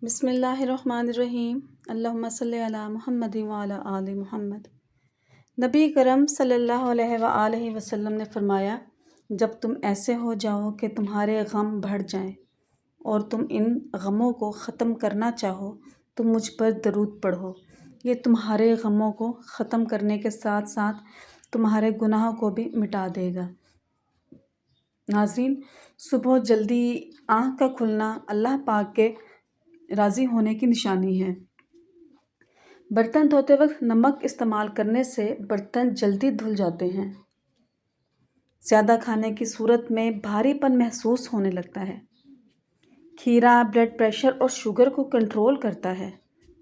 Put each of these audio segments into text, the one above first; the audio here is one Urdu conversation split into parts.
بسم اللہ الرحمن الرحیم۔ اللہم صلی علی محمد وعلی آل محمد۔ نبی کرم صلی اللہ علیہ وآلہ وسلم نے فرمایا، جب تم ایسے ہو جاؤ کہ تمہارے غم بڑھ جائیں اور تم ان غموں کو ختم کرنا چاہو تو مجھ پر درود پڑھو، یہ تمہارے غموں کو ختم کرنے کے ساتھ ساتھ تمہارے گناہوں کو بھی مٹا دے گا۔ ناظرین، صبح جلدی آنکھ کا کھلنا اللہ پاک کے راضی ہونے کی نشانی ہے۔ برتن دھوتے وقت نمک استعمال کرنے سے برتن جلدی دھل جاتے ہیں۔ زیادہ کھانے کی صورت میں بھاری پن محسوس ہونے لگتا ہے۔ کھیرا بلڈ پریشر اور شوگر کو کنٹرول کرتا ہے،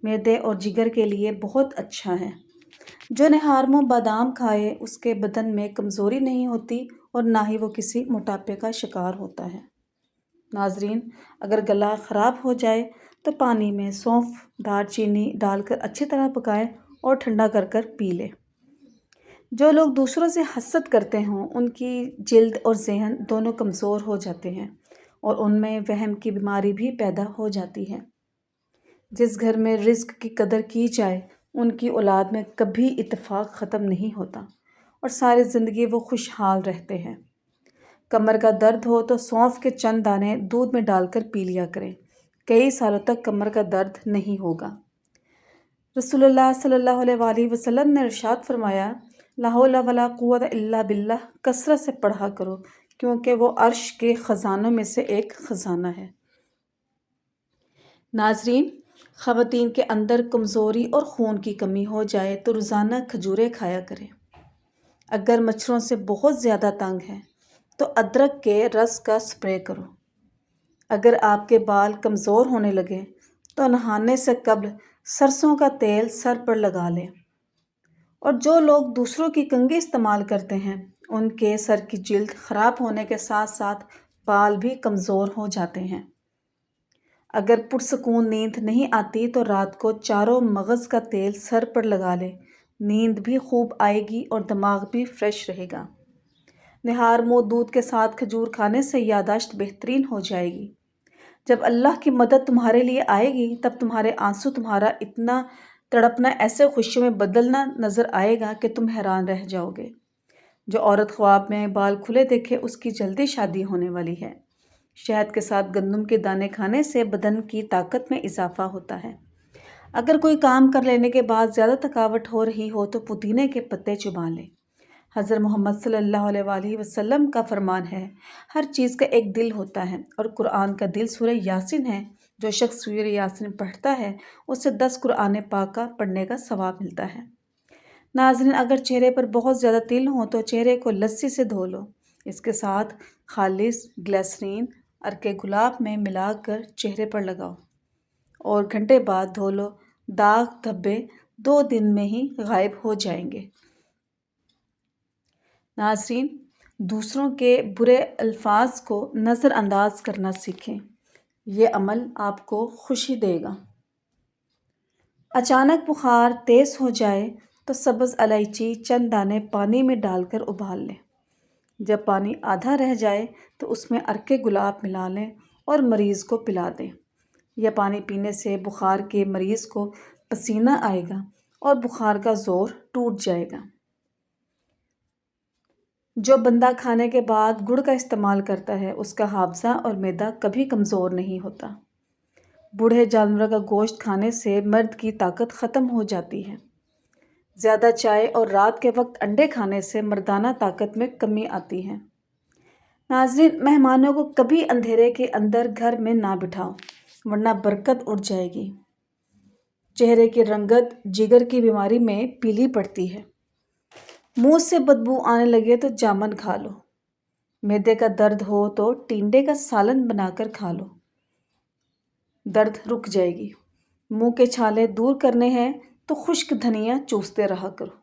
معدے اور جگر کے لیے بہت اچھا ہے۔ جو نہارمو بادام کھائے اس کے بدن میں کمزوری نہیں ہوتی اور نہ ہی وہ کسی موٹاپے کا شکار ہوتا ہے۔ ناظرین، اگر گلا خراب ہو جائے تو پانی میں سونف دار چینی ڈال کر اچھی طرح پکائیں اور ٹھنڈا کر کر پی لیں۔ جو لوگ دوسروں سے حسد کرتے ہوں ان کی جلد اور ذہن دونوں کمزور ہو جاتے ہیں اور ان میں وہم کی بیماری بھی پیدا ہو جاتی ہے۔ جس گھر میں رزق کی قدر کی جائے ان کی اولاد میں کبھی اتفاق ختم نہیں ہوتا اور ساری زندگی وہ خوشحال رہتے ہیں۔ کمر کا درد ہو تو سونف کے چند دانے دودھ میں ڈال کر پی لیا کریں، کئی سالوں تک کمر کا درد نہیں ہوگا۔ رسول اللہ صلی اللہ علیہ وآلہ وسلم نے ارشاد فرمایا، لا حول ولا قوت الا باللہ کثرت سے پڑھا کرو کیونکہ وہ عرش کے خزانوں میں سے ایک خزانہ ہے۔ ناظرین، خواتین کے اندر کمزوری اور خون کی کمی ہو جائے تو روزانہ کھجوریں کھایا کریں۔ اگر مچھروں سے بہت زیادہ تنگ ہے تو ادرک کے رس کا سپرے کرو۔ اگر آپ کے بال کمزور ہونے لگیں تو نہانے سے قبل سرسوں کا تیل سر پر لگا لیں۔ اور جو لوگ دوسروں کی کنگھی استعمال کرتے ہیں ان کے سر کی جلد خراب ہونے کے ساتھ ساتھ بال بھی کمزور ہو جاتے ہیں۔ اگر پرسکون نیند نہیں آتی تو رات کو چاروں مغز کا تیل سر پر لگا لیں، نیند بھی خوب آئے گی اور دماغ بھی فریش رہے گا۔ نہارمو دودھ کے ساتھ کھجور کھانے سے یادداشت بہترین ہو جائے گی۔ جب اللہ کی مدد تمہارے لیے آئے گی تب تمہارے آنسو تمہارا اتنا تڑپنا ایسے خوشیوں میں بدلنا نظر آئے گا کہ تم حیران رہ جاؤ گے۔ جو عورت خواب میں بال کھلے دیکھے اس کی جلدی شادی ہونے والی ہے۔ شہد کے ساتھ گندم کے دانے کھانے سے بدن کی طاقت میں اضافہ ہوتا ہے۔ اگر کوئی کام کر لینے کے بعد زیادہ تھکاوٹ ہو رہی ہو تو پودینے کے پتے چبا لیں۔ حضرت محمد صلی اللہ علیہ وآلہ وسلم کا فرمان ہے، ہر چیز کا ایک دل ہوتا ہے اور قرآن کا دل سورہ یاسین ہے۔ جو شخص سورہ یاسین پڑھتا ہے اسے 10 قرآن پاک کا پڑھنے کا ثواب ملتا ہے۔ ناظرین، اگر چہرے پر بہت زیادہ تل ہوں تو چہرے کو لسی سے دھو لو، اس کے ساتھ خالص گلیسرین عرق گلاب میں ملا کر چہرے پر لگاؤ اور گھنٹے بعد دھو لو، داغ دھبے 2 دن میں ہی غائب ہو جائیں گے۔ ناظرین، دوسروں کے برے الفاظ کو نظر انداز کرنا سیکھیں، یہ عمل آپ کو خوشی دے گا۔ اچانک بخار تیز ہو جائے تو سبز الائچی چند دانے پانی میں ڈال کر ابال لیں۔ جب پانی آدھا رہ جائے تو اس میں عرق گلاب ملا لیں اور مریض کو پلا دیں۔ یہ پانی پینے سے بخار کے مریض کو پسینہ آئے گا اور بخار کا زور ٹوٹ جائے گا۔ جو بندہ کھانے کے بعد گڑ کا استعمال کرتا ہے اس کا حافظہ اور معدہ کبھی کمزور نہیں ہوتا۔ بوڑھے جانوروں کا گوشت کھانے سے مرد کی طاقت ختم ہو جاتی ہے۔ زیادہ چائے اور رات کے وقت انڈے کھانے سے مردانہ طاقت میں کمی آتی ہے۔ ناظرین، مہمانوں کو کبھی اندھیرے کے اندر گھر میں نہ بٹھاؤ ورنہ برکت اڑ جائے گی۔ چہرے کی رنگت جگر کی بیماری میں پیلی پڑتی ہے۔ منہ سے بدبو آنے لگے تو جامن کھا لو۔ معدے کا درد ہو تو ٹینڈے کا سالن بنا کر کھا لو، درد رک جائے گی۔ منہ کے چھالے دور کرنے ہیں تو خشک دھنیا چوستے رہا کرو۔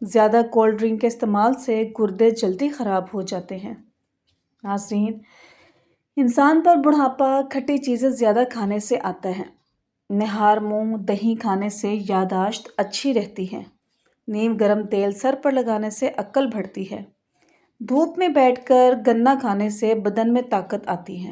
زیادہ کولڈ ڈرنک کے استعمال سے گردے جلدی خراب ہو جاتے ہیں۔ ناظرین، انسان پر بڑھاپا کھٹی چیزیں زیادہ کھانے سے آتا ہے۔ نہارمو دہی کھانے سے یادداشت اچھی رہتی ہے۔ نیم گرم تیل سر پر لگانے سے عقل بڑھتی ہے۔ دھوپ میں بیٹھ کر گنا کھانے سے بدن میں طاقت آتی ہے۔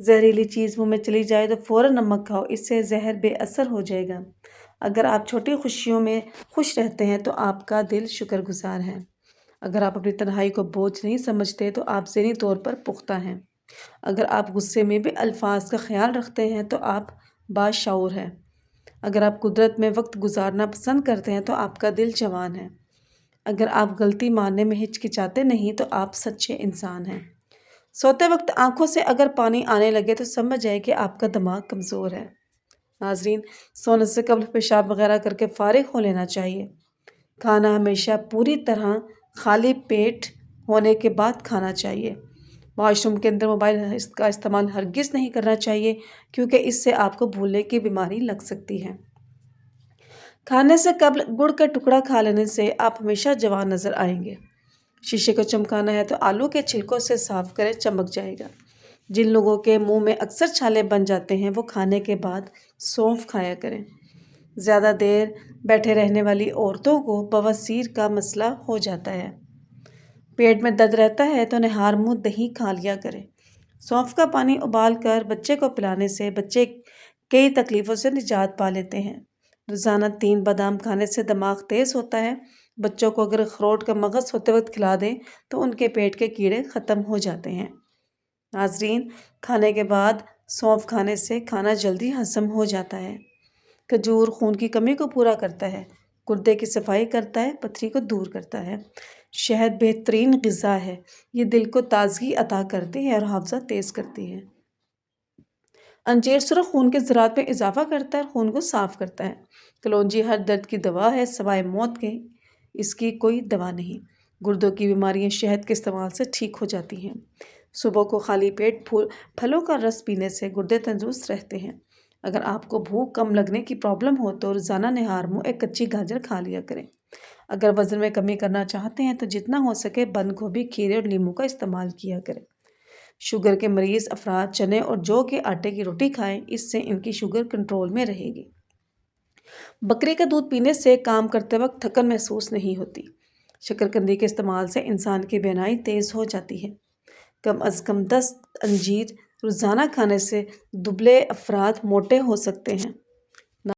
زہریلی چیز منہ میں چلی جائے تو فوراً نمک کھاؤ، اس سے زہر بے اثر ہو جائے گا۔ اگر آپ چھوٹی خوشیوں میں خوش رہتے ہیں تو آپ کا دل شکر گزار ہے۔ اگر آپ اپنی تنہائی کو بوجھ نہیں سمجھتے تو آپ ذہنی طور پر پختہ ہیں۔ اگر آپ غصے میں بھی الفاظ کا خیال رکھتے ہیں تو آپ باشعور ہیں۔ اگر آپ قدرت میں وقت گزارنا پسند کرتے ہیں تو آپ کا دل جوان ہے۔ اگر آپ غلطی ماننے میں ہچکچاتے نہیں تو آپ سچے انسان ہیں۔ سوتے وقت آنکھوں سے اگر پانی آنے لگے تو سمجھ جائے کہ آپ کا دماغ کمزور ہے۔ ناظرین، سونے سے قبل پیشاب وغیرہ کر کے فارغ ہو لینا چاہیے۔ کھانا ہمیشہ پوری طرح خالی پیٹ ہونے کے بعد کھانا چاہیے۔ واش روم کے اندر موبائل کا استعمال ہرگز نہیں کرنا چاہیے کیونکہ اس سے آپ کو بھولنے کی بیماری لگ سکتی ہے۔ کھانے سے قبل گڑ کا ٹکڑا کھا لینے سے آپ ہمیشہ جوان نظر آئیں گے۔ شیشے کو چمکانا ہے تو آلو کے چھلکوں سے صاف کریں، چمک جائے گا۔ جن لوگوں کے منہ میں اکثر چھالے بن جاتے ہیں وہ کھانے کے بعد سونف کھایا کریں۔ زیادہ دیر بیٹھے رہنے والی عورتوں کو بواسیر کا مسئلہ ہو جاتا ہے۔ پیٹ میں درد رہتا ہے تو نہار منہ دہی کھا لیا کریں۔ سونف کا پانی ابال کر بچے کو پلانے سے بچے کئی تکلیفوں سے نجات پا لیتے ہیں۔ روزانہ 3 بادام کھانے سے دماغ تیز ہوتا ہے۔ بچوں کو اگر اخروٹ کا مغز ہوتے وقت کھلا دیں تو ان کے پیٹ کے کیڑے ختم ہو جاتے ہیں۔ ناظرین، کھانے کے بعد سونف کھانے سے کھانا جلدی ہضم ہو جاتا ہے۔ کھجور خون کی کمی کو پورا کرتا ہے، گردے کی صفائی کرتا ہے، پتھری کو دور کرتا ہے۔ شہد بہترین غذا ہے، یہ دل کو تازگی عطا کرتی ہے اور حافظہ تیز کرتی ہے۔ انجیر سرخ خون کے ذرات میں اضافہ کرتا ہے اور خون کو صاف کرتا ہے۔ کلونجی ہر درد کی دوا ہے سوائے موت کے، اس کی کوئی دوا نہیں۔ گردوں کی بیماریاں شہد کے استعمال سے ٹھیک ہو جاتی ہیں۔ صبح کو خالی پیٹ پھلوں کا رس پینے سے گردے تندرست رہتے ہیں۔ اگر آپ کو بھوک کم لگنے کی پرابلم ہو تو روزانہ نہار منہ ایک کچی گاجر کھا لیا کریں۔ اگر وزن میں کمی کرنا چاہتے ہیں تو جتنا ہو سکے بند گوبھی، کھیرے اور لیموں کا استعمال کیا کریں۔ شوگر کے مریض افراد چنے اور جو کے آٹے کی روٹی کھائیں، اس سے ان کی شوگر کنٹرول میں رہے گی۔ بکری کا دودھ پینے سے کام کرتے وقت تھکن محسوس نہیں ہوتی۔ شکرکندی کے استعمال سے انسان کی بینائی تیز ہو جاتی ہے۔ کم از کم 10 انجیر روزانہ کھانے سے دبلے افراد موٹے ہو سکتے ہیں۔